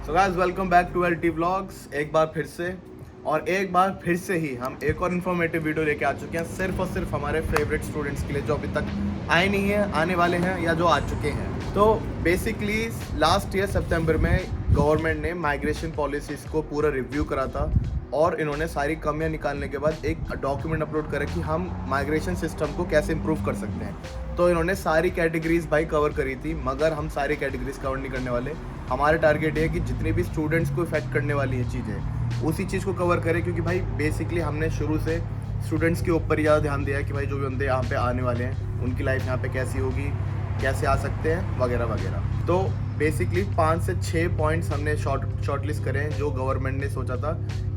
So guys welcome back to L T vlogs. एक बार फिर से ही हम एक और इन्फॉर्मेटिव वीडियो लेके आ चुके हैं, सिर्फ और सिर्फ हमारे फेवरेट स्टूडेंट्स के लिए जो अभी तक आए नहीं हैं, आने वाले हैं या जो आ चुके हैं। तो बेसिकली लास्ट ईयर सितंबर में गवर्नमेंट ने माइग्रेशन पॉलिसीज़ को पूरा रिव्यू करा था और इन्होंने सारी कमियां निकालने के बाद एक डॉक्यूमेंट अपलोड करा कि हम माइग्रेशन सिस्टम को कैसे इम्प्रूव कर सकते हैं। तो इन्होंने सारी कैटेगरीज भाई कवर करी थी, मगर हम सारी कैटेगरीज कवर नहीं करने वाले। हमारा टारगेट है कि जितनी भी स्टूडेंट्स को इफेक्ट करने वाली ये चीज़ें उसी चीज़ को कवर करें, क्योंकि भाई बेसिकली हमने शुरू से स्टूडेंट्स के ऊपर ज़्यादा ध्यान दिया है कि भाई जो भी बंदे यहाँ पे आने वाले हैं उनकी लाइफ यहाँ पे कैसी होगी, कैसे आ सकते हैं वगैरह वगैरह। तो बेसिकली 5 से 6 पॉइंट्स हमने शॉर्ट लिस्ट करे हैं जो गवर्नमेंट ने सोचा था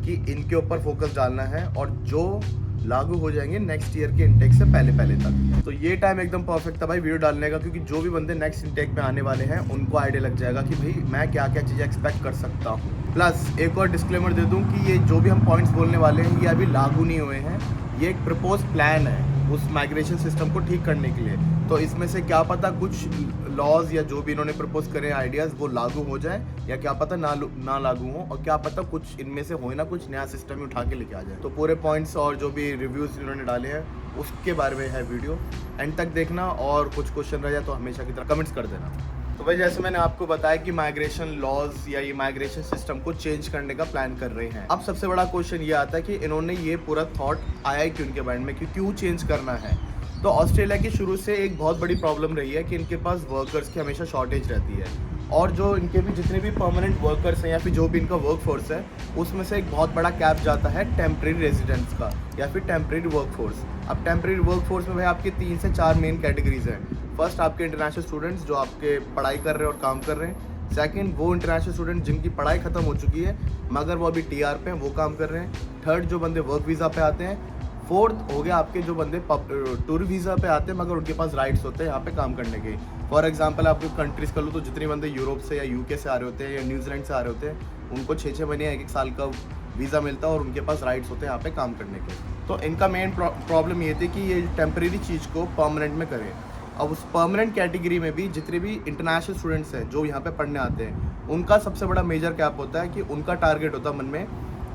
कि इनके ऊपर फोकस डालना है और जो लागू हो जाएंगे नेक्स्ट ईयर के इंटेक से पहले तक। तो ये टाइम एकदम परफेक्ट था भाई वीडियो डालने का, क्योंकि जो भी बंदे नेक्स्ट इंटेक में आने वाले हैं उनको आइडिया लग जाएगा कि भाई मैं क्या क्या चीज़ें एक्सपेक्ट कर सकता हूँ। प्लस एक और डिस्क्लेमर दे दूँ कि ये जो भी हम पॉइंट्स बोलने वाले हैं ये अभी लागू नहीं हुए हैं, ये एक प्रपोज प्लान है उस माइग्रेशन सिस्टम को ठीक करने के लिए। तो इसमें से क्या पता कुछ लॉज या जो भी इन्होंने प्रपोज करे आइडियाज़ वो लागू हो जाए, या क्या पता ना लागू हो, और क्या पता कुछ इनमें से हो ना कुछ नया सिस्टम ही उठा के लेके आ जाए। तो पूरे पॉइंट्स और जो भी रिव्यूज़ इन्होंने डाले हैं उसके बारे में है वीडियो, एंड तक देखना। और कुछ क्वेश्चन रह जाए तो हमेशा की तरह कमेंट्स कर देना। तो भाई जैसे मैंने आपको बताया कि माइग्रेशन लॉज या ये माइग्रेशन सिस्टम को चेंज करने का प्लान कर रहे हैं। अब सबसे बड़ा क्वेश्चन ये आता है कि इन्होंने ये पूरा थॉट आया क्यों इनके माइंड में कि क्यों चेंज करना है। तो ऑस्ट्रेलिया की शुरू से एक बहुत बड़ी प्रॉब्लम रही है कि इनके पास वर्कर्स की हमेशा शॉर्टेज रहती है, और जो इनके भी जितने भी परमानेंट वर्कर्स हैं या फिर जो भी इनका वर्क फोर्स है उसमें से एक बहुत बड़ा कैप जाता है टेम्प्रेरी रेजिडेंट्स का या फिर टेम्प्रेरी वर्क फोर्स। अब टेम्प्रेरी वर्क फोर्स में भाई आपके 3 से 4 मेन कैटेगरीज हैं। फर्स्ट आपके इंटरनेशनल स्टूडेंट्स जो आपके पढ़ाई कर रहे हैं और काम कर रहे हैं। सेकंड वो इंटरनेशनल स्टूडेंट जिनकी पढ़ाई खत्म हो चुकी है मगर वो अभी टीआर पे हैं, वो काम कर रहे हैं। थर्ड जो बंदे वर्क वीज़ा पे आते हैं। फोर्थ हो गया आपके जो बंदे टूर वीज़ा पे आते हैं मगर उनके पास राइट्स होते हैं यहाँ पे काम करने के। फॉर एग्जांपल आप कंट्रीज़ कर लो तो जितने बंदे यूरोप से या यूके से आ रहे होते हैं या न्यूजीलैंड से आ रहे होते हैं उनको 6-6 महीने या 1 साल का वीज़ा मिलता है और उनके पास राइट्स होते हैं यहाँ पे काम करने के। तो इनका मेन प्रॉब्लम ये थी कि ये टेम्प्रेरी चीज़ को परमानेंट में करें। अब उस परमानेंट कैटेगरी में भी जितने भी इंटरनेशनल स्टूडेंट्स हैं जो यहाँ पे पढ़ने आते हैं उनका सबसे बड़ा मेजर कैप होता है कि उनका टारगेट होता है मन में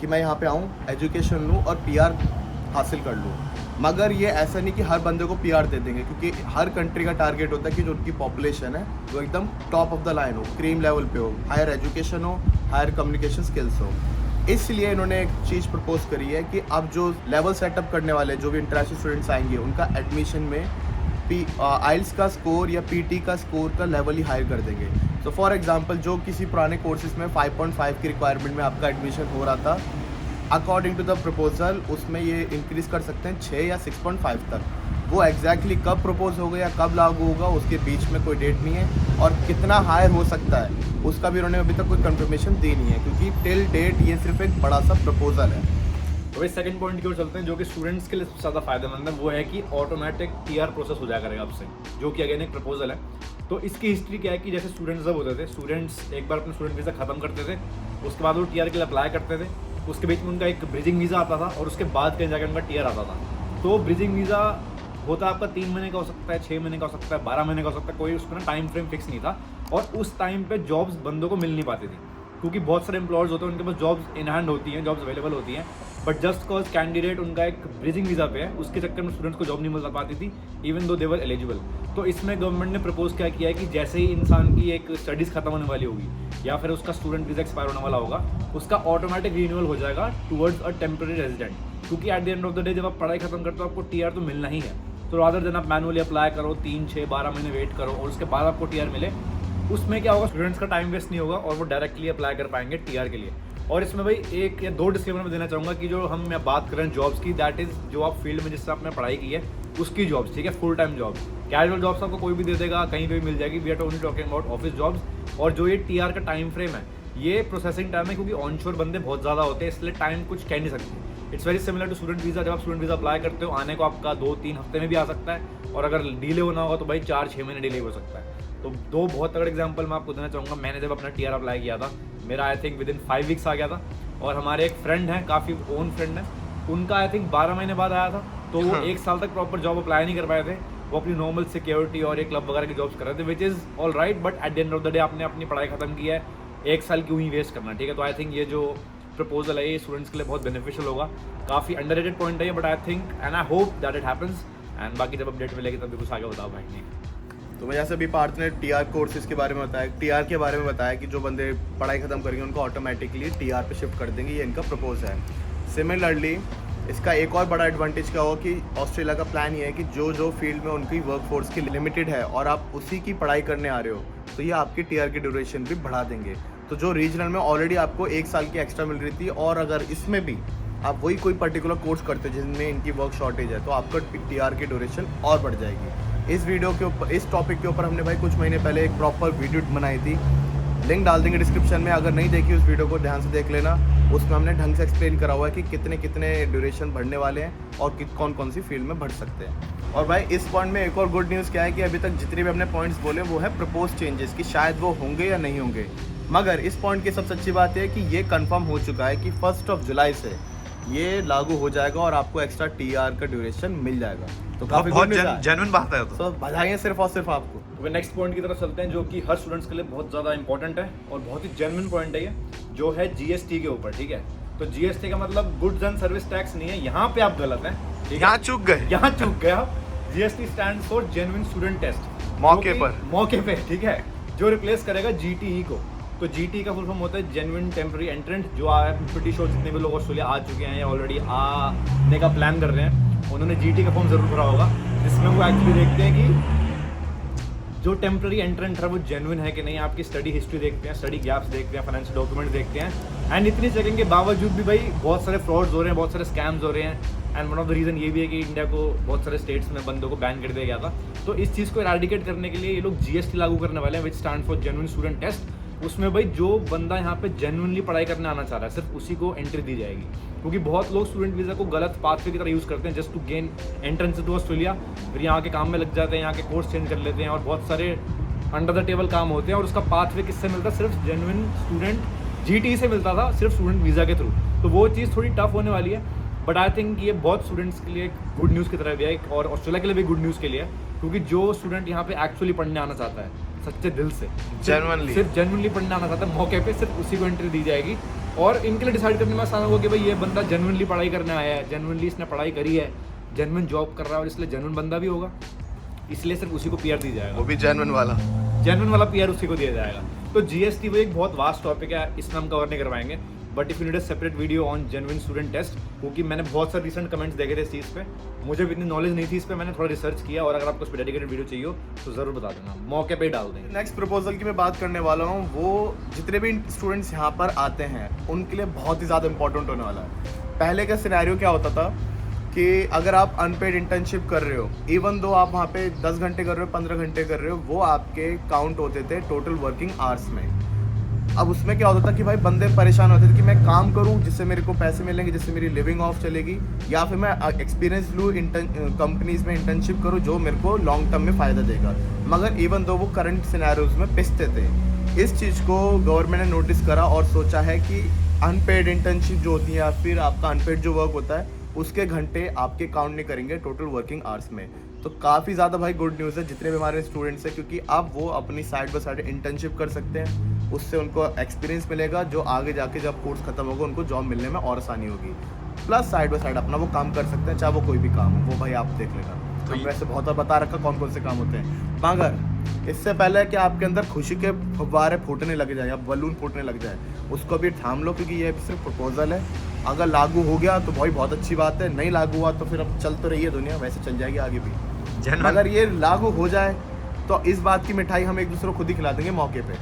कि मैं यहाँ पे आऊँ, एजुकेशन लूँ और पीआर हासिल कर लूँ। मगर ये ऐसा नहीं कि हर बंदे को पीआर दे देंगे, क्योंकि हर कंट्री का टारगेट होता है कि जो उनकी पॉपुलेशन है वो एकदम टॉप ऑफ द लाइन हो, क्रीम लेवल पे हो, हायर एजुकेशन हो, हायर कम्युनिकेशन स्किल्स हो। इसलिए इन्होंने एक चीज़ प्रपोज करी है कि अब जो लेवल सेटअप करने वाले जो भी इंटरनेशनल स्टूडेंट्स आएंगे उनका एडमिशन में आइल्स का स्कोर या पीटी का स्कोर का लेवल ही हायर कर देंगे। तो फॉर एग्जांपल जो किसी पुराने कोर्सेज में 5.5 की रिक्वायरमेंट में आपका एडमिशन हो रहा था, अकॉर्डिंग टू द प्रपोजल उसमें ये इंक्रीज़ कर सकते हैं 6 या 6.5 तक। वो एग्जैक्टली कब प्रपोज होगा या कब लागू होगा उसके बीच में कोई डेट नहीं है, और कितना हायर हो सकता है उसका भी उन्होंने अभी तक कोई कंफर्मेशन दी नहीं है, क्योंकि टिल डेट ये सिर्फ एक बड़ा सा प्रपोजल है। तो भाई सेकंड पॉइंट की ओर चलते हैं जो कि स्टूडेंट्स के लिए सबसे ज़्यादा फायदेमंद है। वो है कि ऑटोमेटिक टीआर प्रोसेस हो जाया करेगा आपसे, जो कि अगेन एक प्रपोजल है। तो इसकी हिस्ट्री क्या है कि जैसे स्टूडेंट्स जब होते थे, स्टूडेंट्स एक बार अपना स्टूडेंट वीज़ा खत्म करते थे, उसके बाद वो टीआर के लिए अप्लाई करते थे, उसके बीच में उनका एक ब्रिजिंग वीज़ा आता था और उसके बाद कहीं जाकर उनका टीआर आता था। तो ब्रिजिंग वीज़ा होता आपका 3 महीने का हो सकता है, 6 महीने का हो सकता है, 12 महीने का हो सकता है, कोई उसमें ना टाइम फ्रेम फिक्स नहीं था। और उस टाइम पे जॉब्स बंदों को मिल नहीं पाती थी, क्योंकि बहुत सारे एम्प्लॉयर्स होते हैं उनके पास जॉब्स इन हैंड होती हैं, जॉब्स अवेलेबल होती हैं, बट जस्ट कॉज कैंडिडेट उनका एक ब्रिजिंग वीज़ा पे है उसके चक्कर में स्टूडेंट्स को जॉब नहीं मिल पाती थी इवन दो दे वर एलिजिबल। तो इसमें गवर्नमेंट ने प्रपोज क्या किया है कि जैसे ही इंसान की एक स्टडीज़ खत्म होने वाली होगी या फिर उसका स्टूडेंट वीज़ा एक्सपायर होने वाला होगा, उसका ऑटोमेटिक रिन्यूअल हो जाएगा टुवर्ड्स अ टेम्प्रेरी रेजिडेंट। क्योंकि at the end of the day जब आप पढ़ाई खत्म करते हो आपको टीआर तो मिलना ही है। तो रादर देन आप मैनुअली अप्लाई करो, 3, 6, 12 महीने वेट करो और उसके बाद आपको टीआर मिले, उसमें क्या होगा स्टूडेंट्स का टाइम वेस्ट नहीं होगा और वो डायरेक्टली अप्लाई कर पाएंगे टीआर के लिए। और इसमें भाई 1 या 2 डिस्क्लेमर में देना चाहूँगा कि जो हम बात कर रहे हैं जॉब्स की, दैट इज़ जो आप फील्ड में जिससे आपने पढ़ाई की है उसकी जॉब्स, ठीक है, full time job. Casual jobs आपको कोई भी दे देगा, कहीं पे भी मिल जाएगी। We are only talking about office jobs. और जो ये टीआर का टाइम फ्रेम है ये प्रोसेसिंग टाइम है, क्योंकि ऑनशोर बंदे बहुत ज़्यादा होते हैं इसलिए टाइम कुछ कह नहीं सकते। It's very similar to student visa. जब आप स्टूडेंट वीज़ा अप्लाई करते हो आने को आपका 2-3 हफ्ते में भी आ सकता है, और अगर डिले होना होगा तो भाई 4-6 महीने डिले हो सकता है। तो 2 बहुत तगड़े एग्जांपल मैं आपको देना चाहूँगा। मैंने जब अपना टीआर अप्लाई किया था, मेरा आई थिंक विदिन 5 वीक्स आ गया था, और हमारे एक फ्रेंड हैं, काफ़ी ओन फ्रेंड है, उनका आई थिंक 12 महीने बाद आया था। तो वो 1 साल तक प्रॉपर जॉब अप्लाई नहीं कर पाए थे, वो अपनी नॉर्मल सिक्योरिटी और एक क्लब वगैरह की जॉब्स कर रहे थे, which is all right. But at the end of the day आपने अपनी पढ़ाई खत्म की है, 1 साल क्यों ही वेस्ट करना, ठीक है। तो आई थिंक ये जो प्रपोजल है ये स्टूडेंट्स के लिए बहुत बेनिफिशियल होगा, काफ़ी अंडररेटेड पॉइंट है ये, but I think and I hope that it happens. And बाकी जब अपडेट मिलेगी तब भी कुछ आगे बताओ भाई। नहीं तो मैं जैसे अभी पार्थ ने टीआर कोर्सेज के बारे में बताया, टीआर के बारे में बताया कि जो बंदे पढ़ाई खत्म करेंगे उनको ऑटोमेटिकली टीआर पे शिफ्ट कर देंगे, ये इनका प्रपोज है। सिमिलरली इसका एक और बड़ा एडवांटेज क्या होगा कि ऑस्ट्रेलिया का प्लान ये है कि जो फील्ड में उनकी वर्कफोर्स की लिमिटेड है और आप उसी की पढ़ाई करने आ रहे हो, तो ये आपकी टीआर की ड्यूरेशन भी बढ़ा देंगे। तो जो रीजनल में ऑलरेडी आपको 1 साल की एक्स्ट्रा मिल रही थी, और अगर इसमें भी आप वही कोई पर्टिकुलर कोर्स करते हो जिनमें इनकी वर्क शॉर्टेज है, तो आपका टीआर की ड्यूरेशन और बढ़ जाएगी। इस वीडियो के ऊपर, इस टॉपिक के ऊपर हमने भाई कुछ महीने पहले एक प्रॉपर वीडियो बनाई थी, लिंक डाल देंगे डिस्क्रिप्शन में। अगर नहीं देखी उस वीडियो को ध्यान से देख लेना, उसमें हमने ढंग से एक्सप्लेन करा हुआ है कि कितने कितने ड्यूरेशन बढ़ने वाले हैं और कौन कौन सी फील्ड में बढ़ सकते हैं। और भाई इस पॉइंट में एक और गुड न्यूज़ क्या है कि अभी तक जितने भी हमने पॉइंट्स बोले वो है प्रपोज चेंजेस, कि शायद वो होंगे या नहीं होंगे। मगर इस पॉइंट की सबसे अच्छी बात है कि ये कंफर्म हो चुका है कि 1 जुलाई से ये लागू हो जाएगा और आपको एक्स्ट्रा टीआर का ड्यूरेशन मिल जाएगा। तो काफी बहुत जेन्युइन बात है। तो बधाइयाँ सिर्फ और सिर्फ आपको। तो नेक्स्ट पॉइंट की तरफ चलते हैं, जो कि हर स्टूडेंट्स के लिए बहुत ज़्यादा इंपॉर्टेंट है और बहुत ही जेन्युइन पॉइंट है ये, जो है जीएसटी के ऊपर, ठीक है। तो जीएसटी का मतलब गुड्स एंड सर्विस टैक्स नहीं है, यहाँ पे आप गलत हैं, यहाँ चूक गए आप। GST stand for genuine student test, मौके पे, ठीक है, जो रिप्लेस करेगा जीटीई को। तो जीटी का फुल फॉर्म होता है जेन्युइन टेम्पररी एंट्रेंट, जो प्रीटी श्योर जितने भी लोग ऑस्ट्रेलिया आ चुके हैं या ऑलरेडी आने का प्लान कर रहे हैं, उन्होंने जीटी का फॉर्म जरूर भरा होगा, जिसमें वो एक्चुअली देखते हैं कि जो टेम्पररी एंट्रेंट है वो जेन्युइन है कि नहीं। आपकी स्टडी हिस्ट्री देखते हैं, स्टडी गैप्स देखते हैं, फाइनेंशियल डॉक्यूमेंट देखते हैं। एंड इतनी चेकिंग के बावजूद भी भाई बहुत सारे फ्रॉड्स हो रहे हैं, बहुत सारे स्कैम्स हो रहे हैं। And one of the reason ये भी है कि इंडिया को बहुत सारे स्टेट्स में बंदों को बैन कर दिया गया था। तो इस चीज़ को इराडिकेट करने के लिए ये लोग जीएसटी लागू करने वाले हैं, which stand for genuine student test. उसमें भाई जो बंदा यहाँ पे जेन्युइनली पढ़ाई करने आना चाह रहा है, सिर्फ उसी को एंट्री दी जाएगी। क्योंकि बहुत लोग स्टूडेंट वीज़ा को गलत पाथवे की तरह यूज़ करते हैं, just to gain entrance to Australia, फिर यहाँ के काम में लग जाते हैं, यहाँ के कोर्स चेंज कर लेते हैं, और बहुत सारे अंडर द टेबल काम होते हैं। और उसका पाथवे किससे मिलता है? सिर्फ जेन्युइन स्टूडेंट जीटी से मिलता था, सिर्फ स्टूडेंट वीज़ा के थ्रू। तो वो चीज़ थोड़ी टफ होने वाली है, बट आई थिंक ये बहुत स्टूडेंट्स के लिए गुड न्यूज़ की तरह भी है, और ऑस्ट्रेलिया के लिए भी गुड न्यूज़ के लिए है। क्योंकि जो स्टूडेंट यहाँ पे एक्चुअली पढ़ने आना चाहता है सच्चे दिल से, सिर्फ जेन्युइनली पढ़ने आना चाहता है मौके पे, सिर्फ उसी को एंट्री दी जाएगी। और इनके लिए डिसाइड करने में आसान होगा कि भाई ये बंदा जेन्युइनली पढ़ाई करने आया है, जेन्युइनली इसने पढ़ाई करी है, जेन्युइन जॉब कर रहा है, और इसलिए जेन्युइन बंदा भी होगा, इसलिए सिर्फ उसी को पीआर दी जाएगा, वो भी जेन्युइन वाला पीआर उसी को दिया जाएगा। तो जीएसटी वो एक बहुत वास्ट टॉपिक है, इसमें हम कवर नहीं करवाएंगे, but if you need a separate video on genuine student test, क्योंकि मैंने बहुत सारे रिसेंट कमेंट्स देखे थे इस चीज़ पे, मुझे भी इतनी नॉलेज नहीं थी इस पे, मैंने थोड़ा रिसर्च किया, और अगर आपको इस पर डेडिकेटेड वीडियो चाहिए हो तो ज़रूर बता देना, मौके पे ही डाल देंगे। नेक्स्ट प्रपोजल की मैं बात करने वाला हूँ, वो जितने भी स्टूडेंट्स यहाँ पर आते हैं उनके लिए बहुत ही ज़्यादा इंपॉर्टेंट होने वाला है। पहले का सिनेरियो क्या होता था कि अगर आप अनपेड इंटर्नशिप कर रहे हो, इवन दो आप वहाँ पे 10 घंटे कर रहे हो, 15 घंटे कर रहे हो, वो आपके काउंट होते थे टोटल वर्किंग आवर्स में। अब उसमें क्या होता था कि भाई बंदे परेशान होते थे कि मैं काम करूं जिससे मेरे को पैसे मिलेंगे, जिससे मेरी लिविंग ऑफ चलेगी, या फिर मैं एक्सपीरियंस लूँ कंपनीज में इंटर्नशिप करूं जो मेरे को लॉन्ग टर्म में फ़ायदा देगा। मगर इवन दो वो करंट सिनेरियोज में पिसते थे। इस चीज़ को गवर्नमेंट ने नोटिस करा और सोचा है कि अनपेड इंटर्नशिप जो होती है या फिर आपका अनपेड जो वर्क होता है उसके घंटे आपके काउंट नहीं करेंगे टोटल वर्किंग आवर्स में। तो काफ़ी ज़्यादा भाई गुड न्यूज़ है जितने भी हमारे स्टूडेंट्स हैं, क्योंकि अब वो अपनी साइड बाय साइड इंटर्नशिप कर सकते हैं, उससे उनको एक्सपीरियंस मिलेगा जो आगे जाके जब कोर्स खत्म होगा उनको जॉब मिलने में और आसानी होगी। प्लस साइड बाय साइड अपना वो काम कर सकते हैं, चाहे वो कोई भी काम हो, वो भाई आप देख लेना। तो वैसे बहुत बार बता रखा कौन कौन से काम होते हैं, मगर इससे पहले कि आपके अंदर खुशी के फव्वारे फूटने लग जाए या बलून फूटने लग जाए, उसको भी थाम लो, क्योंकि ये सिर्फ प्रपोजल है। अगर लागू हो गया तो भाई बहुत अच्छी बात है, नहीं लागू हुआ तो फिर अब चल तो रही है दुनिया, वैसे चल जाएगी आगे भी। अगर ये लागू हो जाए तो इस बात की मिठाई हम एक दूसरे को खुद ही खिला देंगे मौके पे।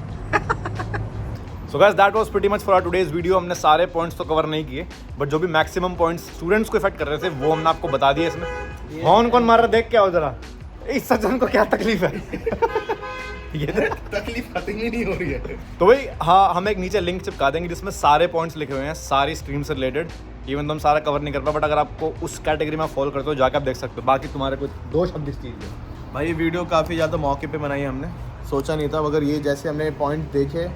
So guys that was pretty much for our today's video. हमने सारे पॉइंट्स तो कवर नहीं किए, बट जो भी मैक्सिमम पॉइंट्स स्टूडेंट्स को इफेक्ट कर रहे थे वो हमने आपको बता दिए। इसमें हॉर्न कौन मार रहा देख के आओ जरा, इस सज्जन को क्या तकलीफ है? ये तकलीफ खत्म ही नहीं हो रही है। तो भाई हाँ, हम एक नीचे लिंक चिपका देंगे जिसमें सारे पॉइंट्स लिखे हुए हैं, सारी स्ट्रीम से रिलेटेड। इवन तो हम सारा कवर नहीं कर पाए, बट अगर आपको उस कैटेगरी में फॉलो करते हो जाकर आप देख सकते हो। बाकी तुम्हारे कुछ दो शब्द इस चीज़ में। भाई ये वीडियो काफ़ी ज़्यादा मौके पे बनाई हमने, सोचा नहीं था, मगर ये जैसे हमने पॉइंट देखे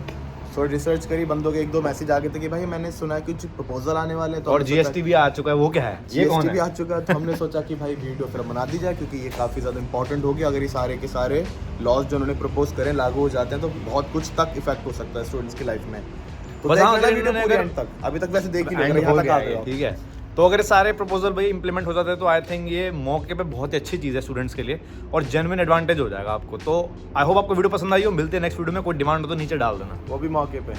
थोड़ी रिसर्च करी, बंदों के 1-2 मैसेज आ गए थे कि भाई मैंने सुना है कुछ प्रपोजल आने वाले हैं, तो और हमने सोचा जीएसटी भी आ चुका है, वो क्या है, ये कौन GST भी है? आ चुका है, तो हमने सोचा कि भाई वीडियो फिर बना दी जाए, क्योंकि ये काफ़ी ज़्यादा इंपॉर्टेंट हो गया। अगर ये सारे के सारे लॉज जो उन्होंने प्रपोज करें लागू हो जाते हैं तो बहुत कुछ तक इफेक्ट हो सकता है स्टूडेंट्स की लाइफ में। तो बस देख हाँ, लेना अगर वीडियो इन्होंने पूरे अगर- एंड तक। अभी तक वैसे देख ही End नहीं, हो यहाँ तक गया आ है गए ये, हो। ठीक है। तो अगर ये सारे प्रपोजल भाई इंप्लीमेंट हो जाते हैं तो आई थिंक ये मौके पे बहुत ही अच्छी चीज़ है स्टूडेंट्स के लिए और जेन्युइन एडवांटेज हो जाएगा आपको। तो आई होप आपको वीडियो पसंद आई हो। मिलते हैं नेक्स्ट वीडियो में। कोई डिमांड हो तो नीचे डाल देना। वो भी मौके पे।